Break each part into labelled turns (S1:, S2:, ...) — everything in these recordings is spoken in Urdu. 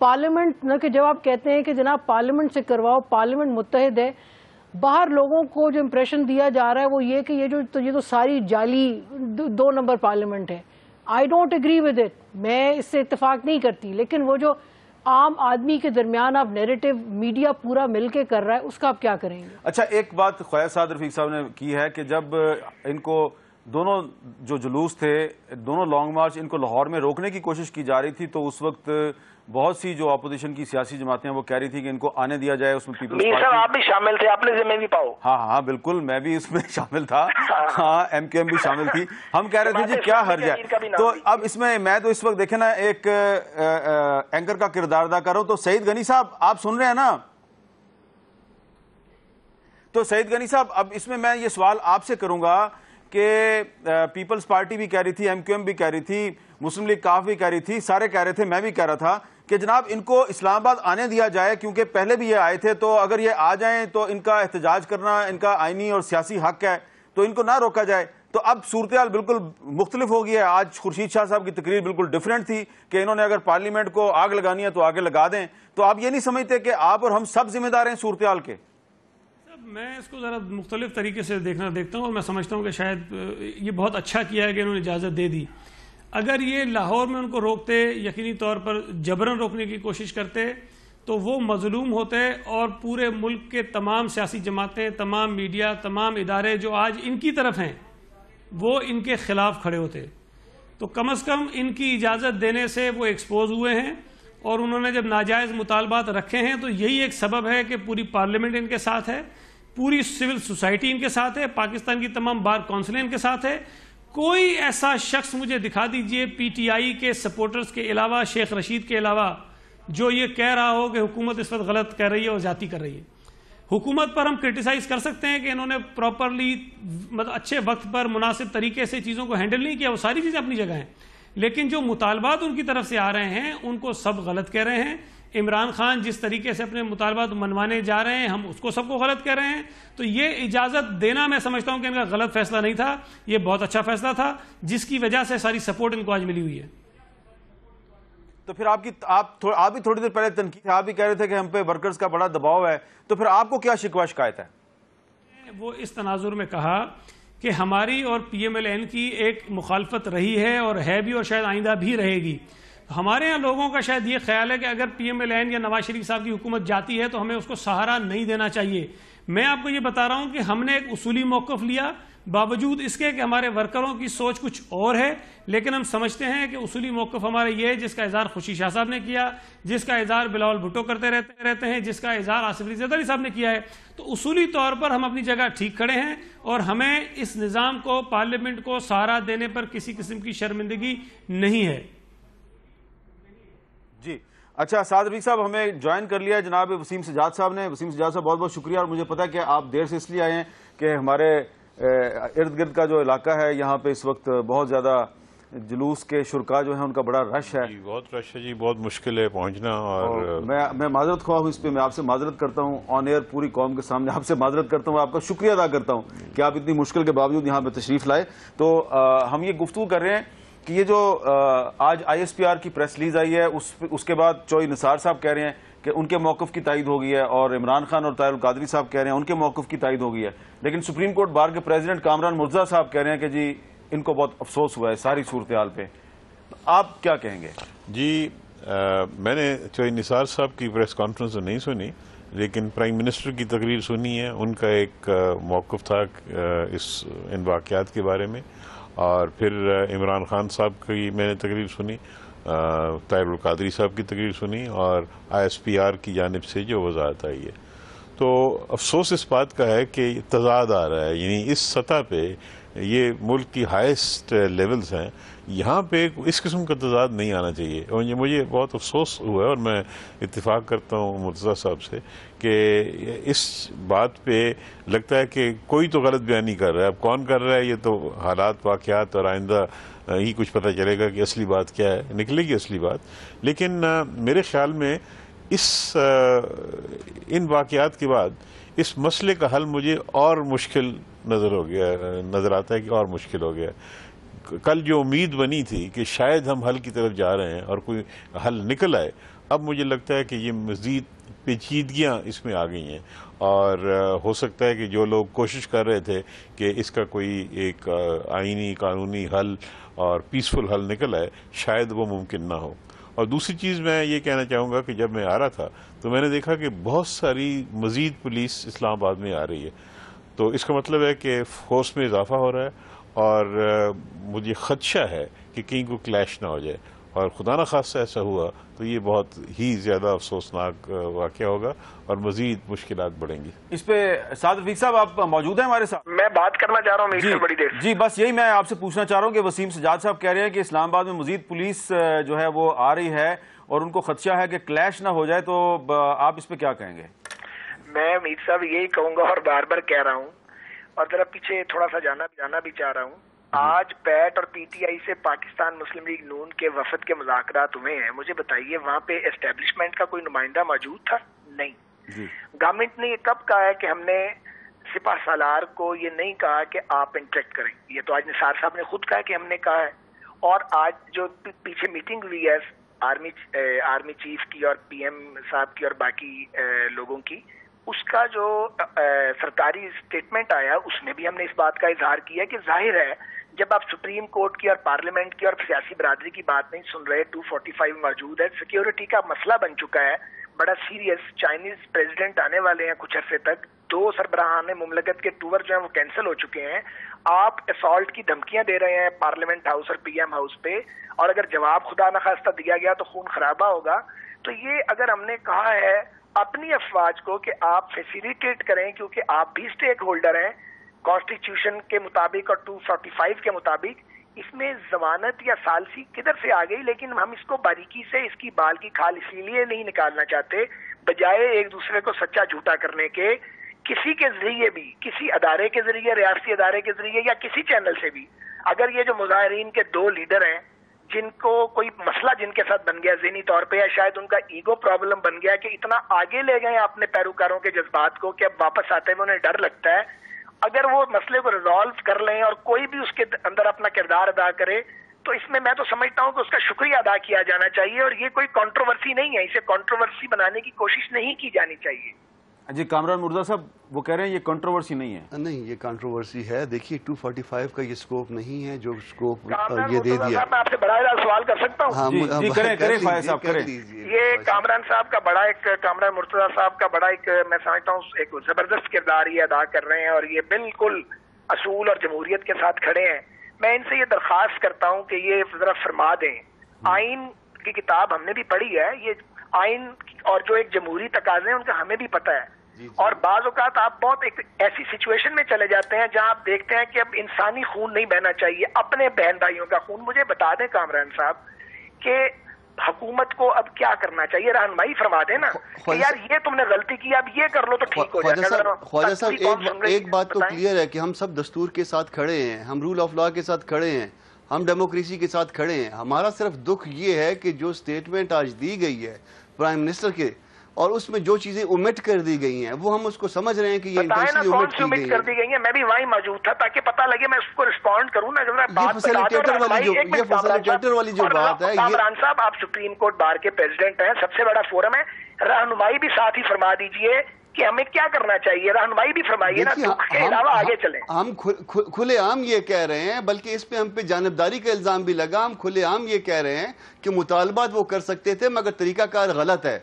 S1: پارلیمنٹ نہ کہ جب آپ کہتے ہیں کہ جناب پارلیمنٹ سے کرواؤ، پارلیمنٹ متحد ہے، باہر لوگوں کو جو امپریشن دیا جا رہا ہے وہ یہ کہ یہ تو ساری جعلی 2 نمبر پارلیمنٹ ہے. I don't agree with it, میں اس سے اتفاق نہیں کرتی، لیکن وہ جو عام آدمی کے درمیان آپ نیریٹو میڈیا پورا مل کے کر رہا ہے، اس کا آپ کیا کریں گے؟
S2: اچھا، ایک بات خواجہ سعد رفیق صاحب نے کی ہے کہ جب ان کو دونوں جو جلوس تھے، دونوں لانگ مارچ، ان کو لاہور میں روکنے کی کوشش کی جا رہی تھی، تو اس وقت بہت سی جو اپوزیشن کی سیاسی جماعتیں وہ کہہ رہی تھی کہ ان کو آنے دیا جائے. اس میں پیپلز پارٹی،
S3: صاحب آپ بھی شامل تھے، آپ نے ذمہ بھی پاؤ.
S2: ہاں بالکل، میں بھی اس میں شامل تھا. ہاں، ایم کیو ایم بھی شامل تھی. ہم کہہ رہے تھے جی کیا حرج ہے. تو اب اس میں تو اس وقت دیکھیں نا، ایک اینکر کا کردار ادا کر رہا ہوں. تو سعید غنی صاحب آپ سن رہے ہیں نا؟ تو سعید غنی صاحب، اب اس میں یہ سوال آپ سے کروں گا کہ پیپلز پارٹی بھی کہہ رہی تھی، ایم کیو ایم بھی کہہ رہی تھی، مسلم لیگ کاف بھی کہہ رہی تھی، سارے کہہ رہے تھے، میں بھی کہہ رہا تھا کہ جناب ان کو اسلام آباد آنے دیا جائے، کیونکہ پہلے بھی یہ آئے تھے، تو اگر یہ آ جائیں تو ان کا احتجاج کرنا ان کا آئینی اور سیاسی حق ہے، تو ان کو نہ روکا جائے. تو اب صورتحال بالکل مختلف ہو گئی ہے. آج خورشید شاہ صاحب کی تقریر بالکل ڈیفرنٹ تھی کہ انہوں نے اگر پارلیمنٹ کو آگ لگانی ہے تو آگے لگا دیں. تو آپ یہ نہیں سمجھتے کہ آپ اور ہم سب ذمہ دار ہیں صورتحال کے؟
S4: میں اس کو ذرا مختلف طریقے سے دیکھتا ہوں، اور میں سمجھتا ہوں کہ شاید یہ بہت اچھا کیا ہے کہ انہوں نے اجازت دے دی. اگر یہ لاہور میں ان کو روکتے، یقینی طور پر جبرن روکنے کی کوشش کرتے، تو وہ مظلوم ہوتے اور پورے ملک کے تمام سیاسی جماعتیں، تمام میڈیا، تمام ادارے جو آج ان کی طرف ہیں وہ ان کے خلاف کھڑے ہوتے. تو کم از کم ان کی اجازت دینے سے وہ ایکسپوز ہوئے ہیں، اور انہوں نے جب ناجائز مطالبات رکھے ہیں تو یہی ایک سبب ہے کہ پوری پارلیمنٹ ان کے ساتھ ہے، پوری سول سوسائٹی ان کے ساتھ ہے، پاکستان کی تمام بار کونسلیں ان کے ساتھ ہے. کوئی ایسا شخص مجھے دکھا دیجئے پی ٹی آئی کے سپورٹرز کے علاوہ، شیخ رشید کے علاوہ، جو یہ کہہ رہا ہو کہ حکومت اس وقت غلط کر رہی ہے اور زیادتی کر رہی ہے. حکومت پر ہم کرٹیسائز کر سکتے ہیں کہ انہوں نے پراپرلی، مطلب اچھے وقت پر مناسب طریقے سے چیزوں کو ہینڈل نہیں کیا، وہ ساری چیزیں اپنی جگہ ہیں، لیکن جو مطالبات ان کی طرف سے آ رہے ہیں ان کو سب غلط کہہ رہے ہیں. عمران خان جس طریقے سے اپنے مطالبات منوانے جا رہے ہیں، ہم اس کو سب کو غلط کہہ رہے ہیں. تو یہ اجازت دینا میں سمجھتا ہوں کہ ان کا غلط فیصلہ نہیں تھا، یہ بہت اچھا فیصلہ تھا، جس کی وجہ سے ساری سپورٹ ان کو آج ملی ہوئی ہے.
S2: تو پھر آپ بھی تھوڑی دیر پہلے تنقید، آپ بھی کہہ رہے تھے کہ ہم پہ ورکرز کا بڑا دباؤ ہے، تو پھر آپ کو کیا شکوہ شکایت ہے؟
S4: وہ اس تناظر میں کہا کہ ہماری اور پی ایم ایل این کی ایک مخالفت رہی ہے اور ہے بھی، اور شاید آئندہ بھی رہے گی. ہمارے یہاں لوگوں کا شاید یہ خیال ہے کہ اگر پی ایم ایل این یا نواز شریف صاحب کی حکومت جاتی ہے تو ہمیں اس کو سہارا نہیں دینا چاہیے. میں آپ کو یہ بتا رہا ہوں کہ ہم نے ایک اصولی موقف لیا، باوجود اس کے کہ ہمارے ورکروں کی سوچ کچھ اور ہے، لیکن ہم سمجھتے ہیں کہ اصولی موقف ہمارا یہ ہے جس کا اظہار خورشید شاہ صاحب نے کیا، جس کا اظہار بلاول بھٹو کرتے رہتے ہیں، جس کا اظہار آصف علی زرداری صاحب نے کیا ہے. تو اصولی طور پر ہم اپنی جگہ ٹھیک کھڑے ہیں، اور ہمیں اس نظام کو، پارلیمنٹ کو سہارا دینے پر کسی قسم کی شرمندگی نہیں ہے.
S2: جی اچھا، سعد رفیق صاحب ہمیں جوائن کر لیا ہے جناب وسیم سجاد صاحب نے. وسیم سجاد صاحب بہت بہت شکریہ، اور مجھے پتا ہے کہ آپ دیر سے اس لیے آئے ہیں کہ ہمارے ارد گرد کا جو علاقہ ہے یہاں پہ اس وقت بہت زیادہ جلوس کے شرکاء جو ہیں ان کا بڑا رش ہے.
S5: جی بہت رش ہے جی، بہت مشکل ہے پہنچنا. اور
S2: میں معذرت خواہ ہوں اس پہ، میں آپ سے معذرت کرتا ہوں آن ایئر پوری قوم کے سامنے، آپ سے معذرت کرتا ہوں، آپ کا شکریہ ادا کرتا ہوں کہ آپ اتنی مشکل کے باوجود یہاں پہ تشریف لائے. تو ہم یہ گفتگو کر رہے ہیں کہ یہ جو آج آئی ایس پی آر کی پریس ریلیز آئی ہے، اس کے بعد چوئی نثار صاحب کہہ رہے ہیں کہ ان کے موقف کی تائید ہو گئی ہے، اور عمران خان اور طاہر القادری صاحب کہہ رہے ہیں ان کے موقف کی تائید ہو گئی ہے. لیکن سپریم کورٹ بار کے پریزیڈنٹ کامران مرتضیٰ صاحب کہہ رہے ہیں کہ جی ان کو بہت افسوس ہوا ہے ساری صورتحال پہ. آپ کیا کہیں گے؟
S5: جی میں نے چوئی نثار صاحب کی پریس کانفرنس تو نہیں سنی، لیکن پرائم منسٹر کی تقریر سنی ہے. ان کا ایک موقف تھا ان واقعات کے بارے میں، اور پھر عمران خان صاحب کی میں نے تقریر سنی، طاہر القادری صاحب کی تقریر سنی، اور آئی ایس پی آر کی جانب سے جو وضاحت آئی ہے. تو افسوس اس بات کا ہے کہ تضاد آ رہا ہے، یعنی اس سطح پہ یہ ملک کی ہائیسٹ لیولز ہیں، یہاں پہ اس قسم کا تضاد نہیں آنا چاہیے. اور یہ مجھے بہت افسوس ہوا ہے، اور میں اتفاق کرتا ہوں مرتضیٰ صاحب سے کہ اس بات پہ لگتا ہے کہ کوئی تو غلط بیانی کر رہا ہے. اب کون کر رہا ہے یہ تو حالات، واقعات اور آئندہ ہی کچھ پتہ چلے گا کہ اصلی بات کیا ہے، نکلے گی اصلی بات. لیکن میرے خیال میں ان واقعات کے بعد اس مسئلے کا حل مجھے اور مشکل نظر آتا ہے کہ اور مشکل ہو گیا. کل جو امید بنی تھی کہ شاید ہم حل کی طرف جا رہے ہیں اور کوئی حل نکل آئے، اب مجھے لگتا ہے کہ یہ مزید پیچیدگیاں اس میں آ گئی ہیں، اور ہو سکتا ہے کہ جو لوگ کوشش کر رہے تھے کہ اس کا کوئی ایک آئینی قانونی حل اور پیسفل حل نکل آئے، شاید وہ ممکن نہ ہو۔ اور دوسری چیز میں یہ کہنا چاہوں گا کہ جب میں آ رہا تھا تو میں نے دیکھا کہ بہت ساری مزید پولیس اسلام آباد میں آ رہی ہے، تو اس کا مطلب ہے کہ فورس میں اضافہ ہو رہا ہے، اور مجھے خدشہ ہے کہ کہیں کوئی کلیش نہ ہو جائے، اور خدا نہ خواستہ ایسا ہوا تو یہ بہت ہی زیادہ افسوسناک واقعہ ہوگا اور مزید مشکلات بڑھیں گی۔
S2: اس پہ سعد رفیق صاحب آپ موجود ہیں ہمارے ساتھ؟
S3: میں بات کرنا چاہ رہا ہوں سے بڑی دیر۔
S2: جی بس یہی میں آپ سے پوچھنا چاہ رہا ہوں کہ وسیم سجاد صاحب کہہ رہے ہیں کہ اسلام آباد میں مزید پولیس جو ہے وہ آ رہی ہے اور ان کو خدشہ ہے کہ کلیش نہ ہو جائے، تو آپ اس پہ کیا کہیں گے؟
S3: میں امید صاحب یہی کہوں گا اور بار بار کہہ رہا ہوں، اور ذرا پیچھے تھوڑا سا جانا بھی چاہ رہا ہوں۔ آج پیٹ اور پی ٹی آئی سے پاکستان مسلم لیگ نون کے وفد کے مذاکرات ہوئے ہیں، مجھے بتائیے وہاں پہ اسٹیبلشمنٹ کا کوئی نمائندہ موجود تھا؟ نہیں۔ گورنمنٹ نے یہ کب کہا ہے کہ ہم نے سپاہ سالار کو یہ نہیں کہا کہ آپ انٹریکٹ کریں؟ یہ تو آج نثار صاحب نے خود کہا کہ ہم نے کہا ہے، اور آج جو پیچھے میٹنگ ہوئی ہے آرمی چیف کی اور پی ایم صاحب کی اور باقی لوگوں کی، اس کا جو سرکاری اسٹیٹمنٹ آیا اس میں بھی ہم نے اس بات کا اظہار کیا کہ ظاہر ہے جب آپ سپریم کورٹ کی اور پارلیمنٹ کی اور سیاسی برادری کی بات نہیں سن رہے، 245 موجود ہے، سیکیورٹی کا مسئلہ بن چکا ہے بڑا سیریس، چائنیز پریزیڈنٹ آنے والے ہیں کچھ عرصے تک، 2 سربراہان مملکت کے ٹور جو ہیں وہ کینسل ہو چکے ہیں، آپ اسالٹ کی دھمکیاں دے رہے ہیں پارلیمنٹ ہاؤس اور پی ایم ہاؤس پہ، اور اگر جواب خدا نخواستہ دیا گیا تو خون خرابہ ہوگا۔ تو یہ اگر ہم نے کہا ہے اپنی افواج کو کہ آپ فیسیلیٹیٹ کریں، کیونکہ آپ بھی سٹیک ہولڈر ہیں کانسٹیٹیوشن کے مطابق اور 245 کے مطابق، اس میں ضمانت یا ثالثی کدھر سے آ گئی؟ لیکن ہم اس کو باریکی سے اس کی بال کی کھال اسی لیے نہیں نکالنا چاہتے، بجائے ایک دوسرے کو سچا جھوٹا کرنے کے، کسی کے ذریعے بھی، کسی ادارے کے ذریعے، ریاستی ادارے کے ذریعے یا کسی چینل سے بھی، اگر یہ جو مظاہرین کے 2 لیڈر ہیں جن کو کوئی مسئلہ جن کے ساتھ بن گیا ذہنی طور پہ، یا شاید ان کا ایگو پرابلم بن گیا کہ اتنا آگے لے گئے اپنے پیروکاروں کے جذبات کو کہ اب واپس آتے میں انہیں ڈر لگتا ہے، اگر وہ مسئلے کو ریزالو کر لیں اور کوئی بھی اس کے اندر اپنا کردار ادا کرے تو اس میں تو سمجھتا ہوں کہ اس کا شکریہ ادا کیا جانا چاہیے، اور یہ کوئی کنٹروورسی نہیں ہے، اسے کنٹروورسی بنانے کی کوشش نہیں کی جانی چاہیے۔
S2: جی کامران مرزا صاحب وہ کہہ رہے ہیں یہ کنٹروورسی نہیں ہے۔
S6: نہیں، یہ کنٹروورسی ہے۔ دیکھیے 245 کا یہ سکوپ نہیں ہے جو سکوپ یہ دے دیا۔
S3: میں آپ سے بڑا سوال کر سکتا ہوں؟
S2: جی کریں فائز صاحب کریں۔
S3: یہ کامران صاحب کا بڑا ایک، کامران مرتضیٰ صاحب کا بڑا ایک، میں سمجھتا ہوں ایک زبردست کردار یہ ادا کر رہے ہیں، اور یہ بالکل اصول اور جمہوریت کے ساتھ کھڑے ہیں۔ میں ان سے یہ درخواست کرتا ہوں کہ یہ ذرا فرما دیں، آئین کی کتاب ہم نے بھی پڑھی ہے، یہ آئین اور جو ایک جمہوری تقاضے ہیں ان کا ہمیں بھی پتہ ہے، اور بعض اوقات آپ بہت ایک ایسی سچویشن میں چلے جاتے ہیں جہاں آپ دیکھتے ہیں کہ اب انسانی خون نہیں بہنا چاہیے، اپنے بہن بھائیوں کا خون۔ مجھے بتا دیں کامران صاحب کہ حکومت کو اب کیا کرنا چاہیے، رہنمائی فرما دیں نا کہ یار یہ تم نے غلطی کی، اب یہ کر لو تو ٹھیک ہو جائے گا۔
S6: خواجہ صاحب ایک بات تو کلیئر ہے کہ ہم سب دستور کے ساتھ کھڑے ہیں، ہم رول آف لا کے ساتھ کھڑے ہیں، ہم ڈیموکریسی کے ساتھ کھڑے ہیں۔ ہمارا صرف دکھ یہ ہے کہ جو سٹیٹمنٹ آج دی گئی ہے پرائم منسٹر کے، اور اس میں جو چیزیں اومٹ کر دی گئی ہیں وہ ہم اس کو سمجھ رہے ہیں کہ یہ انٹینشنلی اومٹ
S3: کر دی گئی ہیں۔ میں بھی وہیں موجود تھا تاکہ پتہ لگے میں اس کو رسپونڈ کروں نا۔
S6: یہ فیسیلیٹیٹر والی جو بات ہے،
S3: کامران صاحب آپ سپریم کورٹ بار کے پریزیڈنٹ ہیں، سب سے بڑا فورم ہے، رہنمائی بھی ساتھ ہی فرما دیجئے کہ ہمیں کیا کرنا چاہیے، رہنمائی بھی فرمائیے نا، دکھ کے علاوہ آگے چلیں۔
S6: ہم کھلے عام یہ کہہ رہے ہیں، بلکہ اس پہ ہم پہ جانبداری کا الزام بھی لگا۔ ہم کھلے عام یہ کہہ رہے ہیں کہ مطالبات وہ کر سکتے تھے مگر طریقہ کار غلط ہے،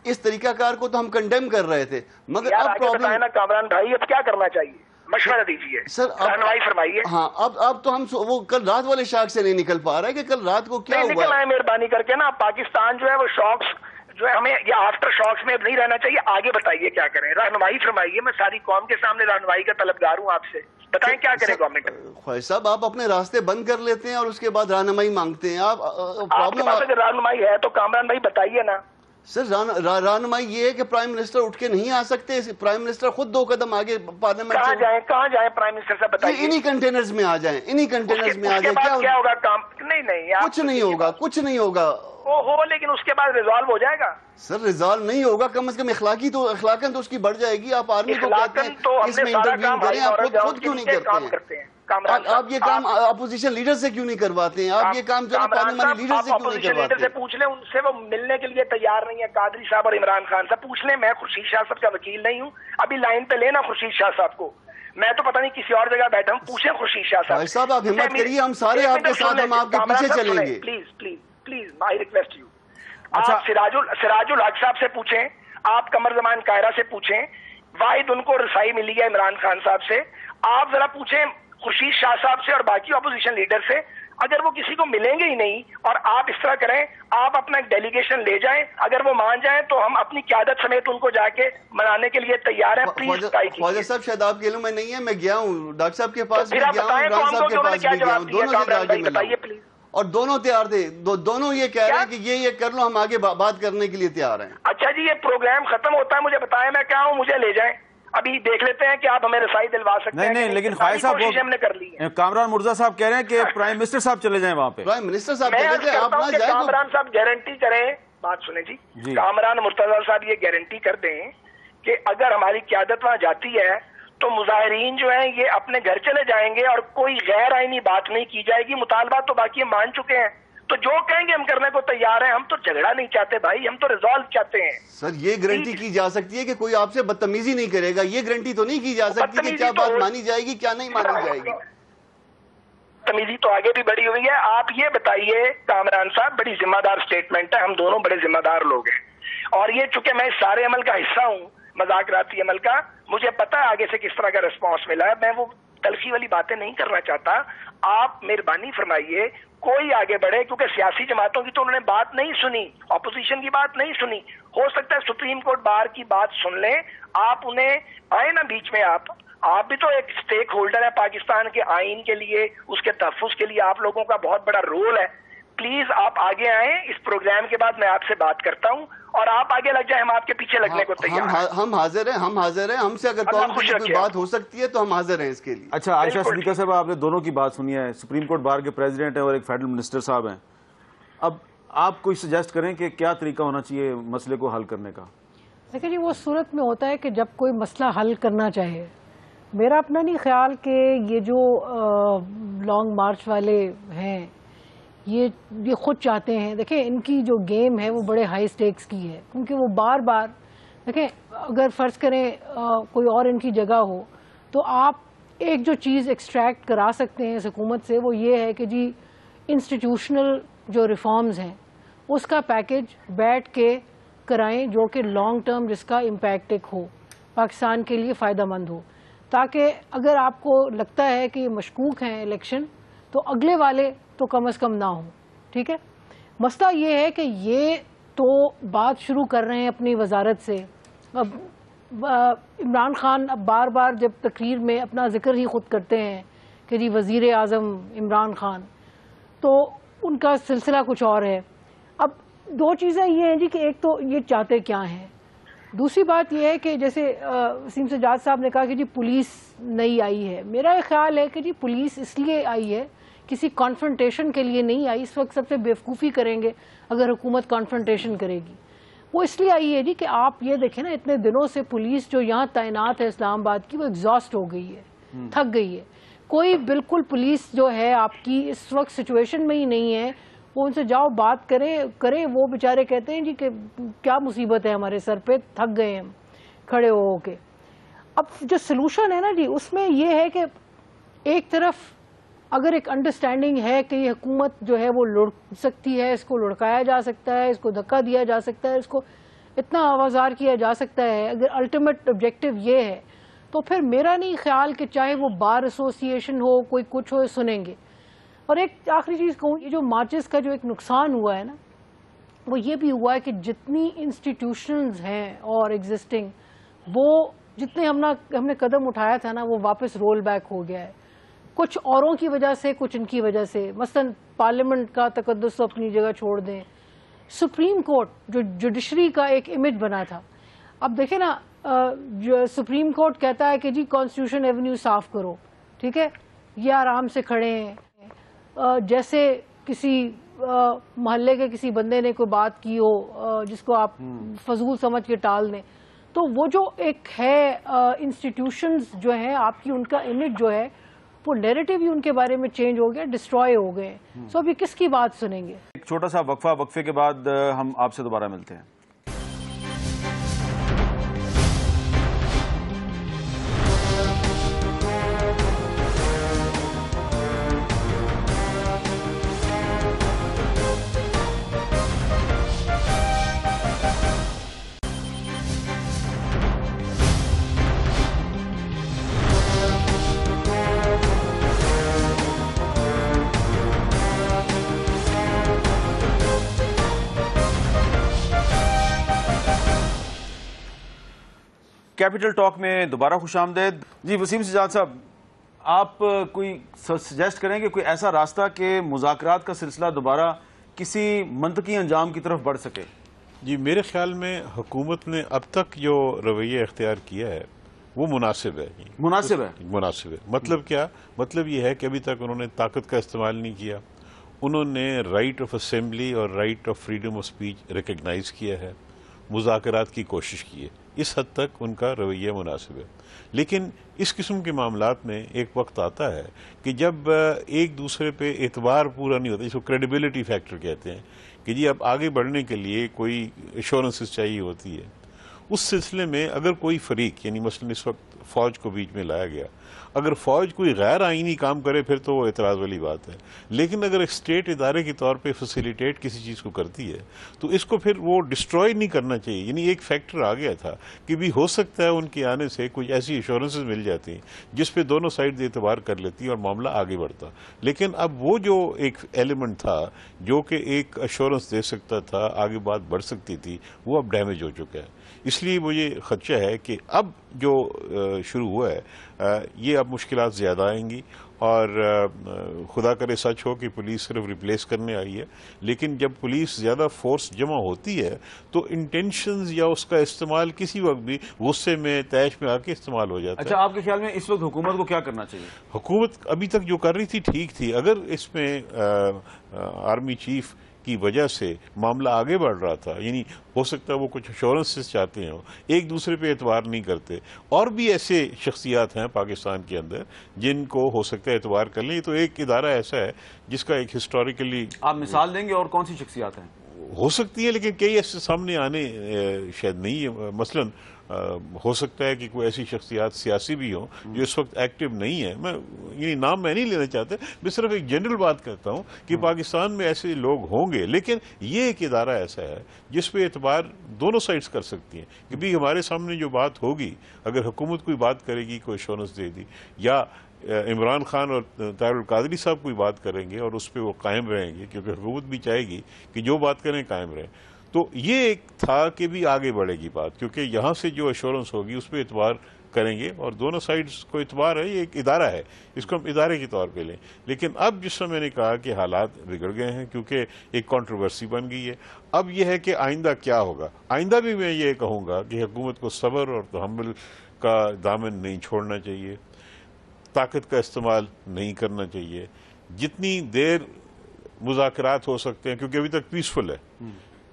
S6: اس طریقہ کار کو تو ہم کنڈیم کر رہے تھے، مگر اب
S3: پرابلم نا کامران بھائی اب کیا کرنا چاہیے، مشورہ دیجیے سر، رہنمائی فرمائیے۔
S6: ہاں اب تو ہم وہ کل رات والے شاک سے نہیں نکل پا رہے کہ کل رات کو کیا ہوا
S3: ہے۔ مہربانی کر کے نا پاکستان جو ہے وہ شاکس جو ہے ہمیں یا آفٹر شاکس میں نہیں رہنا چاہیے، آگے بتائیے کیا کریں، رہنمائی فرمائیے۔ میں ساری قوم کے سامنے رہنمائی کا طلبگار ہوں آپ سے، بتائیں کیا کرے گورنمنٹ۔
S6: خواجہ صاحب آپ اپنے راستے بند کر لیتے ہیں اور اس کے بعد رہنمائی مانگتے ہیں۔ آپ
S3: کے پاس اگر رہنمائی ہے تو کامران بھائی بتائیے نا۔
S6: سر رہنمائی یہ ہے کہ پرائم منسٹر اٹھ کے نہیں آ سکتے، پرائم منسٹر خود 2 قدم آگے پارلیمنٹ سے
S3: کہاں جائیں پرائم منسٹر سے بتائیے۔
S6: انہی کنٹینرز میں آ جائیں، انہی کنٹینرز میں آ جائیں۔
S3: کیا ہوگا کام؟ نہیں
S6: کچھ نہیں ہوگا، کچھ نہیں ہوگا۔
S3: ہو لیکن اس کے بعد ریزالو ہو جائے گا.
S6: سر ریزالو نہیں ہوگا, کم از کم اخلاقاً تو اس کی بڑھ جائے گی. آپ آرمی کو کہتے ہیں اس میں انٹرویو کریں, آپ خود کیوں نہیں کرتے ہیں؟ آپ یہ کام اپوزیشن لیڈر سے کیوں نہیں کرواتے ہیں؟ آپ یہ کام جو پارلیمانی لیڈر سے کیوں نہیں کرواتے ہیں؟
S3: سے پوچھ لیں, ان سے وہ ملنے کے لیے تیار نہیں ہے. قادری صاحب اور عمران خان صاحب پوچھ لیں. میں خورشید شاہ صاحب کا وکیل نہیں ہوں, ابھی لائن پہ لینا خورشید شاہ صاحب کو, میں تو پتہ نہیں کسی اور جگہ بیٹھا ہوں, پوچھیں خورشید شاہ صاحب.
S6: بھائی صاحب آپ ہمت کریے, ہم سارے آپ کے ساتھ, ہم آپ کے پیچھے چلیں گے.
S3: Please please please my request you. آپ سراج الحق صاحب سے پوچھیں, آپ قمر زمان قاہرہ سے پوچھیں, واحد ان کو رسائی ملی ہے عمران خان صاحب سے. آپ ذرا پوچھیں خورشید شاہ صاحب سے اور باقی اپوزیشن لیڈر سے. اگر وہ کسی کو ملیں گے ہی نہیں اور آپ اس طرح کریں, آپ اپنا ایک ڈیلیگیشن لے جائیں, اگر وہ مان جائیں تو ہم اپنی قیادت سمیت ان کو جا کے منانے کے لیے تیار ہیں. پلیز
S6: خواجہ صاحب شاید آپ کے علم میں نہیں ہے, میں گیا ہوں ڈاکٹر صاحب کے پاس,
S3: پھر آپ بتائیں تو ہم کو انہوں نے کیا جواب دیا. کامران بھائی بتائیے پلیز.
S6: اور دونوں تیار تھے, دونوں یہ کہہ رہے ہیں کہ یہ کر لو, ہم آگے بات کرنے کے لیے تیار ہیں.
S3: اچھا جی, یہ پروگرام ختم ہوتا ہے, مجھے بتائیں میں کیا ہوں, مجھے لے جائیں. ابھی دیکھ لیتے ہیں کہ آپ ہمیں رسائی دلوا سکتے ہیں.
S2: نہیں, لیکن خواجہ صاحب
S3: ہم نے کر لی ہے.
S2: کامران مرزا صاحب کہہ رہے ہیں کہ پرائم منسٹر صاحب چلے جائیں وہاں پہ.
S6: پرائم منسٹر صاحب
S3: میں
S6: چلے جائیں, آپ نہ جائیں.
S3: کامران صاحب گارنٹی کریں, بات سنیں جی, کامران مرتضیٰ صاحب یہ گارنٹی کر دیں کہ اگر ہماری قیادت وہاں جاتی ہے تو مظاہرین جو ہیں یہ اپنے گھر چلے جائیں گے اور کوئی غیر آئینی بات نہیں کی جائے گی. مطالبات تو باقی ہم مان چکے ہیں, تو جو کہیں گے ہم کرنے کو تیار ہیں. ہم تو جھگڑا نہیں چاہتے بھائی, ہم تو ریزالو چاہتے ہیں.
S6: سر یہ گارنٹی کی جا سکتی ہے کہ کوئی آپ سے بدتمیزی نہیں کرے گا, یہ گارنٹی تو نہیں کی جا سکتی کہ کیا بات مانی جائے گی کیا نہیں مانی جائے گی.
S3: تمیزی تو آگے بھی بڑی ہوئی ہے. آپ یہ بتائیے کامران صاحب, بڑی ذمہ دار سٹیٹمنٹ ہے, ہم دونوں بڑے ذمہ دار لوگ ہیں, اور یہ چونکہ میں اس سارے عمل کا حصہ ہوں, مذاکراتی عمل کا, مجھے پتا ہے آگے سے کس طرح کا ریسپانس ملا ہے. میں وہ تلخی والی باتیں نہیں کرنا چاہتا. آپ مہربانی فرمائیے کوئی آگے بڑھے, کیونکہ سیاسی جماعتوں کی تو انہوں نے بات نہیں سنی, اپوزیشن کی بات نہیں سنی. ہو سکتا ہے سپریم کورٹ بار کی بات سن لیں, آپ انہیں آئے نا بیچ میں. آپ بھی تو ایک سٹیک ہولڈر ہے پاکستان کے آئین کے لیے, اس کے تحفظ کے لیے آپ لوگوں کا بہت بڑا رول ہے. پلیز آپ آگے آئیں, اس پروگرام کے بعد میں آپ سے بات کرتا ہوں, اور آپ آگے لگ جائیں, ہم آپ کے پیچھے لگنے کو تیار ہیں.
S6: ہم حاضر ہیں, ہم سے اگر قوم کی کوئی بات ہو سکتی ہے تو ہم حاضر ہیں اس کے لیے.
S2: اچھا عائشہ صدیقہ صاحب, آپ نے دونوں کی بات سنی ہے, سپریم کورٹ بار کے پریزیڈنٹ ہیں اور ایک فیڈرل منسٹر صاحب ہیں. اب آپ کوئی سجیسٹ کریں کہ کیا طریقہ ہونا چاہیے مسئلے کو حل کرنے کا؟
S1: دیکھیں جی, وہ صورت میں ہوتا ہے کہ جب کوئی مسئلہ حل کرنا چاہے, میرا اپنا نہیں خیال کہ یہ جو لانگ مارچ والے ہیں یہ خود چاہتے ہیں. دیکھیں ان کی جو گیم ہے وہ بڑے ہائی سٹیکس کی ہے, کیونکہ وہ بار بار دیکھیں, اگر فرض کریں کوئی اور ان کی جگہ ہو تو آپ ایک جو چیز ایکسٹریکٹ کرا سکتے ہیں اس حکومت سے, وہ یہ ہے کہ جی انسٹیٹیوشنل جو ریفارمز ہیں اس کا پیکج بیٹھ کے کرائیں, جو کہ لانگ ٹرم جس کا امپیکٹ ایک ہو, پاکستان کے لیے فائدہ مند ہو, تاکہ اگر آپ کو لگتا ہے کہ یہ مشکوک ہیں الیکشن تو اگلے والے تو کم از کم نہ ہوں. ٹھیک ہے, مسئلہ یہ ہے کہ یہ تو بات شروع کر رہے ہیں اپنی وزارت سے. اب عمران خان اب بار بار جب تقریر میں اپنا ذکر ہی خود کرتے ہیں کہ جی وزیر اعظم عمران خان, تو ان کا سلسلہ کچھ اور ہے. اب دو چیزیں یہ ہیں جی کہ ایک تو یہ چاہتے کیا ہیں, دوسری بات یہ ہے کہ جیسے وسیم سجاد صاحب نے کہا کہ جی پولیس نہیں آئی ہے. میرا خیال ہے کہ جی پولیس اس لیے آئی ہے, کسی کانفرنٹیشن کے لیے نہیں آئی. اس وقت سب سے بیوقوفی کریں گے اگر حکومت کانفرنٹیشن کرے گی. وہ اس لیے آئی ہے جی کہ آپ یہ دیکھیں نا, اتنے دنوں سے پولیس جو یہاں تعینات ہے اسلام آباد کی, وہ ایگزاسٹ ہو گئی ہے, تھک گئی ہے. کوئی بالکل پولیس جو ہے آپ کی اس وقت سچویشن میں ہی نہیں ہے. وہ ان سے جاؤ بات کریں, وہ بیچارے کہتے ہیں جی کہ کیا مصیبت ہے ہمارے سر پہ, تھک گئے ہم کھڑے ہو کے. اب جو سلوشن ہے نا جی, اس میں یہ ہے کہ ایک طرف اگر ایک انڈرسٹینڈنگ ہے کہ یہ حکومت جو ہے وہ لڑ سکتی ہے, اس کو لڑکایا جا سکتا ہے, اس کو دھکا دیا جا سکتا ہے, اس کو اتنا آوازار کیا جا سکتا ہے, اگر الٹیمیٹ آبجیکٹو یہ ہے, تو پھر میرا نہیں خیال کہ چاہے وہ بار ایسوسیشن ہو, کوئی کچھ ہو, سنیں گے. اور ایک آخری چیز کہوں, یہ جو مارچز کا جو ایک نقصان ہوا ہے نا, وہ یہ بھی ہوا ہے کہ جتنی انسٹیٹیوشنز ہیں اور ایگزسٹنگ, وہ جتنے ہم نے قدم اٹھایا تھا نا, وہ واپس رول بیک ہو گیا ہے. کچھ اوروں کی وجہ سے, کچھ ان کی وجہ سے. مثلا پارلیمنٹ کا تقدس تو اپنی جگہ چھوڑ دیں, سپریم کورٹ جو جوڈیشری کا ایک امیج بنا تھا, اب دیکھیں نا, جو سپریم کورٹ کہتا ہے کہ جی کانسٹیٹیوشن ایونیو صاف کرو, ٹھیک ہے, یہ آرام سے کھڑے ہیں جیسے کسی محلے کے کسی بندے نے کوئی بات کی ہو جس کو آپ فضول سمجھ کے ٹال دیں، تو وہ جو ایک ہے انسٹیٹیوشنز جو ہیں آپ کی، ان کا امیج جو ہے وہ نیریٹو ہی ان کے بارے میں چینج ہو گیا، ڈسٹروائے ہو گئے. سو ابھی کس کی بات سنیں گے؟
S2: ایک چھوٹا سا وقفے کے بعد ہم آپ سے دوبارہ ملتے ہیں. کیپٹل ٹاک میں دوبارہ خوش آمدید. جی وسیم سجاد صاحب، آپ کوئی سجیسٹ کریں کہ کوئی ایسا راستہ کہ مذاکرات کا سلسلہ دوبارہ کسی منطقی انجام کی طرف بڑھ سکے؟
S5: جی میرے خیال میں حکومت نے اب تک جو رویہ اختیار کیا ہے وہ مناسب ہے. مناسب ہے. مطلب کیا؟ مطلب یہ ہے کہ ابھی تک انہوں نے طاقت کا استعمال نہیں کیا، انہوں نے رائٹ آف اسمبلی اور right of freedom of speech recognise کیا ہے، مذاکرات کی کوشش کی ہے. اس حد تک ان کا رویہ مناسب ہے. لیکن اس قسم کے معاملات میں ایک وقت آتا ہے کہ جب ایک دوسرے پہ اعتبار پورا نہیں ہوتا، جس کو کریڈیبلٹی فیکٹر کہتے ہیں، کہ جی اب آگے بڑھنے کے لیے کوئی ایشورنسز چاہیے ہوتی ہے. اس سلسلے میں اگر کوئی فریق، یعنی مثلا اس وقت فوج کو بیچ میں لایا گیا، اگر فوج کوئی غیر آئینی کام کرے پھر تو وہ اعتراض والی بات ہے. لیکن اگر ایک اسٹیٹ ادارے کے طور پہ فیسیلیٹیٹ کسی چیز کو کرتی ہے تو اس کو پھر وہ ڈسٹروائے نہیں کرنا چاہیے. یعنی ایک فیکٹر آ گیا تھا کہ بھی ہو سکتا ہے ان کے آنے سے کچھ ایسی ایشورنسز مل جاتی ہیں جس پہ دونوں سائڈ اعتبار کر لیتی اور معاملہ آگے بڑھتا. لیکن اب وہ جو ایک ایلیمنٹ تھا جو کہ ایک ایشورنس دے سکتا تھا، آگے بات بڑھ سکتی تھی، وہ اب ڈیمیج ہو چکا ہے. اس لیے مجھے خدشہ ہے کہ اب جو شروع ہوا ہے یہ اب مشکلات زیادہ آئیں گی. اور خدا کرے سچ ہو کہ پولیس صرف ریپلیس کرنے آئی ہے، لیکن جب پولیس زیادہ فورس جمع ہوتی ہے تو انٹینشنز یا اس کا استعمال کسی وقت بھی غصے میں تیش میں آ کے استعمال ہو جاتا ہے.
S2: اچھا، آپ کے خیال میں اس وقت حکومت کو کیا کرنا چاہیے؟
S5: حکومت ابھی تک جو کر رہی تھی ٹھیک تھی. اگر اس میں آرمی چیف کی وجہ سے معاملہ آگے بڑھ رہا تھا، یعنی ہو سکتا ہے وہ کچھ ایشورنسز چاہتے ہیں، ایک دوسرے پہ اعتبار نہیں کرتے. اور بھی ایسے شخصیات ہیں پاکستان کے اندر جن کو ہو سکتا ہے اعتبار کر لیں. یہ تو ایک ادارہ ایسا ہے جس کا ایک ہسٹوریکلی،
S2: آپ مثال دیں گے اور کون سی شخصیات ہیں؟
S5: ہو سکتی ہے لیکن کئی ایسے سامنے آنے شاید نہیں ہے. مثلا ہو سکتا ہے کہ کوئی ایسی شخصیات سیاسی بھی ہوں جو اس وقت ایکٹیو نہیں ہے. یعنی نام میں نہیں لینا چاہتا، میں صرف ایک جنرل بات کرتا ہوں کہ پاکستان میں ایسے لوگ ہوں گے. لیکن یہ ایک ادارہ ایسا ہے جس پہ اعتبار دونوں سائڈز کر سکتی ہیں کہ بھی ہمارے سامنے جو بات ہوگی، اگر حکومت کوئی بات کرے گی، کوئی ایشورنس دے دی، یا عمران خان اور طاہر القادری صاحب کوئی بات کریں گے اور اس پہ وہ قائم رہیں گے، کیونکہ حکومت بھی چاہے گی کہ جو بات کریں قائم رہیں، تو یہ ایک تھا کہ بھی آگے بڑھے گی بات. کیونکہ یہاں سے جو ایشورنس ہوگی اس پہ اعتبار کریں گے اور دونوں سائڈز کو اعتبار ہے. یہ ایک ادارہ ہے، اس کو ہم ادارے کے طور پہ لیں. لیکن اب جس میں میں نے کہا کہ حالات بگڑ گئے ہیں کیونکہ ایک کنٹروورسی بن گئی ہے. اب یہ ہے کہ آئندہ کیا ہوگا. آئندہ بھی میں یہ کہوں گا کہ حکومت کو صبر اور تحمل کا دامن نہیں چھوڑنا چاہیے، طاقت کا استعمال نہیں کرنا چاہیے. جتنی دیر مذاکرات ہو سکتے ہیں، کیونکہ ابھی تک پیسفل ہے،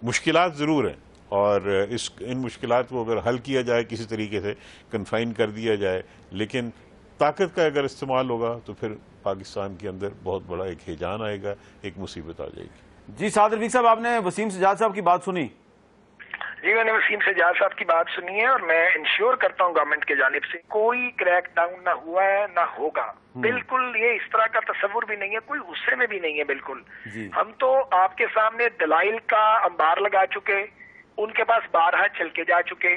S5: مشکلات ضرور ہیں، اور ان مشکلات کو اگر حل کیا جائے، کسی طریقے سے کنفائن کر دیا جائے، لیکن طاقت کا اگر استعمال ہوگا تو پھر پاکستان کے اندر بہت بڑا ایک ہیجان آئے گا، ایک مصیبت آ جائے گی.
S2: جی سعد رفیق صاحب، آپ نے وسیم سجاد صاحب کی بات سنی؟
S3: جی میں نے وسیم سجاد صاحب کی بات سنی ہے، اور میں انشور کرتا ہوں گورنمنٹ کی جانب سے کوئی کریک ڈاؤن نہ ہوا ہے نہ ہوگا. بالکل یہ اس طرح کا تصور بھی نہیں ہے، کوئی غصے میں بھی نہیں ہے. بالکل ہم تو آپ کے سامنے دلائل کا انبار لگا چکے، ان کے پاس بارہا چل کے جا چکے،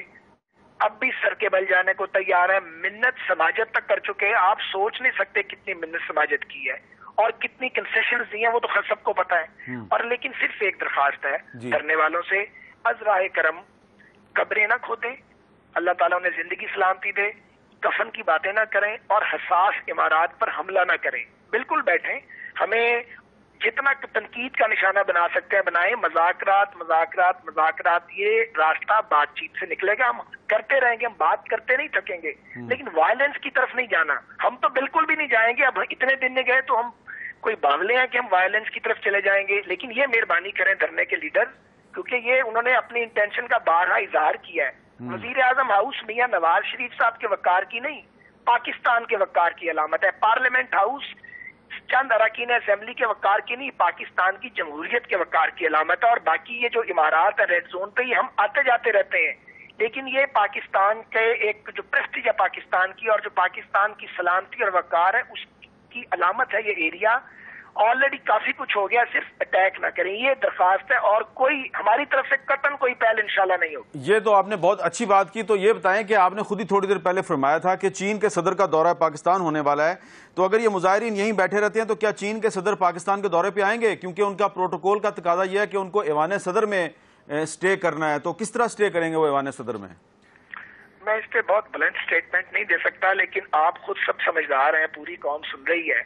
S3: اب بھی سر کے بل جانے کو تیار ہے. منت سماجت تک کر چکے. آپ سوچ نہیں سکتے کتنی منت سماجت کی ہے اور کتنی کنسیشنز دی ہیں، وہ تو سب کو پتا ہے. اور لیکن صرف ایک درخواست ہے کرنے والوں سے، از راہ کرم قبریں نہ کھودیں، اللہ تعالیٰ انہیں زندگی سلامتی دے، کفن کی باتیں نہ کریں اور حساس عمارات پر حملہ نہ کریں. بالکل بیٹھیں، ہمیں جتنا تنقید کا نشانہ بنا سکتے ہیں بنائیں. مذاکرات مذاکرات مذاکرات، یہ راستہ بات چیت سے نکلے گا. ہم کرتے رہیں گے، ہم بات کرتے نہیں تھکیں گے، لیکن وائلنس کی طرف نہیں جانا. ہم تو بالکل بھی نہیں جائیں گے. اب اتنے دن نہیں گئے تو ہم کوئی باولے ہیں کہ ہم وائلنس کی طرف چلے جائیں گے. لیکن یہ مہربانی کریں دھرنے کے لیڈر, کیونکہ یہ انہوں نے اپنی انٹینشن کا بارہا اظہار کیا ہے. وزیر اعظم ہاؤس میاں نواز شریف صاحب کے وقار کی نہیں, پاکستان کے وقار کی علامت ہے. پارلیمنٹ ہاؤس چند اراکین اسمبلی کے وقار کی نہیں, پاکستان کی جمہوریت کے وقار کی علامت ہے. اور باقی یہ جو امارات ہے ریڈ زون پہ ہی ہم آتے جاتے رہتے ہیں, لیکن یہ پاکستان کے ایک جو پریسٹیج ہے پاکستان کی, اور جو پاکستان کی سلامتی اور وقار ہے, اس کی علامت ہے یہ ایریا. آلریڈی کافی کچھ ہو گیا, صرف اٹیک نہ کریں, یہ درخواست ہے, اور کوئی ہماری طرف سے قطعاً کوئی پہل انشاءاللہ نہیں ہوگی.
S2: یہ تو آپ نے بہت اچھی بات کی. تو یہ بتائیں کہ آپ نے خود ہی تھوڑی دیر پہلے فرمایا تھا کہ چین کے صدر کا دورہ پاکستان ہونے والا ہے, تو اگر یہ مظاہرین یہیں بیٹھے رہتے ہیں تو کیا چین کے صدر پاکستان کے دورے پہ آئیں گے؟ کیونکہ ان کا پروٹوکول کا تقاضا یہ ہے کہ ان کو ایوان صدر میں سٹے کرنا ہے, تو کس طرح سٹے کریں گے وہ ایوان صدر میں؟
S3: میں اس پہ بہت بلند سٹیٹمنٹ نہیں دے سکتا, لیکن آپ خود سب سمجھدار ہیں, پوری قوم سن رہی ہے.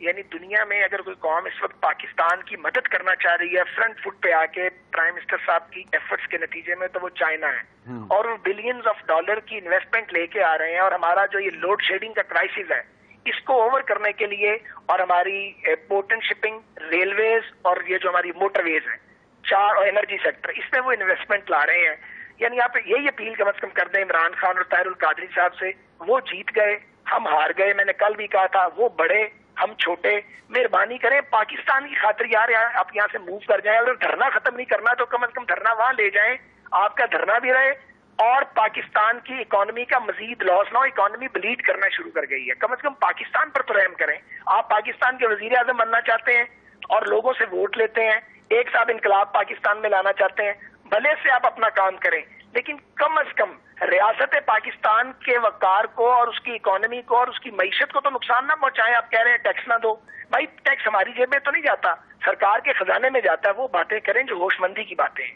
S3: یعنی دنیا میں اگر کوئی قوم اس وقت پاکستان کی مدد کرنا چاہ رہی ہے فرنٹ فٹ پہ آ کے پرائم منسٹر صاحب کی ایفرٹس کے نتیجے میں, تو وہ چائنا ہے. اور وہ بلینز آف ڈالر کی انویسٹمنٹ لے کے آ رہے ہیں, اور ہمارا جو یہ لوڈ شیڈنگ کا کرائسس ہے اس کو اوور کرنے کے لیے, اور ہماری پورٹ اینڈ شپنگ, ریلویز, اور یہ جو ہماری موٹر ویز ہیں, چار, اور انرجی سیکٹر, اس میں وہ انویسٹمنٹ لا رہے ہیں. یعنی آپ یہی اپیل کم از کم کر دیں عمران خان اور طاہر القادری صاحب سے, وہ جیت گئے, ہم ہار گئے. میں نے کل بھی کہا تھا, وہ بڑے, ہم چھوٹے, مہربانی کریں پاکستان کی خاطر یار آپ یہاں سے موو کر جائیں. اگر دھرنا ختم نہیں کرنا تو کم از کم دھرنا وہاں لے جائیں, آپ کا دھرنا بھی رہے, اور پاکستان کی اکانومی کا مزید لاس نہ ہو. اکانومی بلیڈ کرنا شروع کر گئی ہے, کم از کم پاکستان پر تو رحم کریں. آپ پاکستان کے وزیر اعظم بننا چاہتے ہیں اور لوگوں سے ووٹ لیتے ہیں, ایک ساتھ انقلاب پاکستان میں لانا چاہتے ہیں, بھلے سے آپ اپنا کام کریں, لیکن کم از کم ریاست پاکستان کے وقار کو اور اس کی اکانومی کو اور اس کی معیشت کو تو نقصان نہ پہنچائیں. آپ کہہ رہے ہیں ٹیکس نہ دو, بھائی ٹیکس ہماری جیب میں تو نہیں جاتا, سرکار کے خزانے میں جاتا ہے. وہ باتیں کریں جو ہوش مندی کی باتیں ہیں.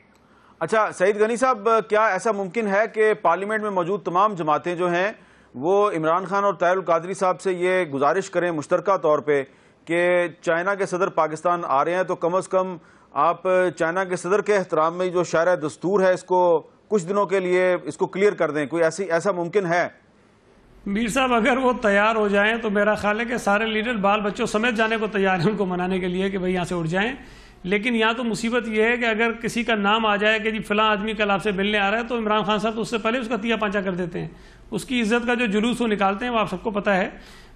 S2: اچھا سعید غنی صاحب, کیا ایسا ممکن ہے کہ پارلیمنٹ میں موجود تمام جماعتیں جو ہیں وہ عمران خان اور طاہر القادری صاحب سے یہ گزارش کریں مشترکہ طور پہ کہ چائنا کے صدر پاکستان آ رہے ہیں, تو کم از کم آپ چائنا کے صدر کے احترام میں جو شرع دستور ہے اس کو کچھ دنوں کے لیے اس کو کلیئر کر دیں؟ کوئی ایسا ممکن ہے؟
S4: میر صاحب اگر وہ تیار ہو جائیں تو میرا خیال ہے کہ سارے لیڈر بال بچوں سمیت جانے کو تیار ہیں ان کو منانے کے لیے کہ بھئی یہاں سے اٹھ جائیں. لیکن یہاں تو مصیبت یہ ہے کہ اگر کسی کا نام آ جائے کہ جی فلاں آدمی کل آپ سے ملنے آ رہا ہے, تو عمران خان صاحب تو اس سے پہلے اس کا تیا پانچا کر دیتے ہیں, اس کی عزت کا جو جلوس وہ نکالتے ہیں وہ آپ سب کو پتہ ہے.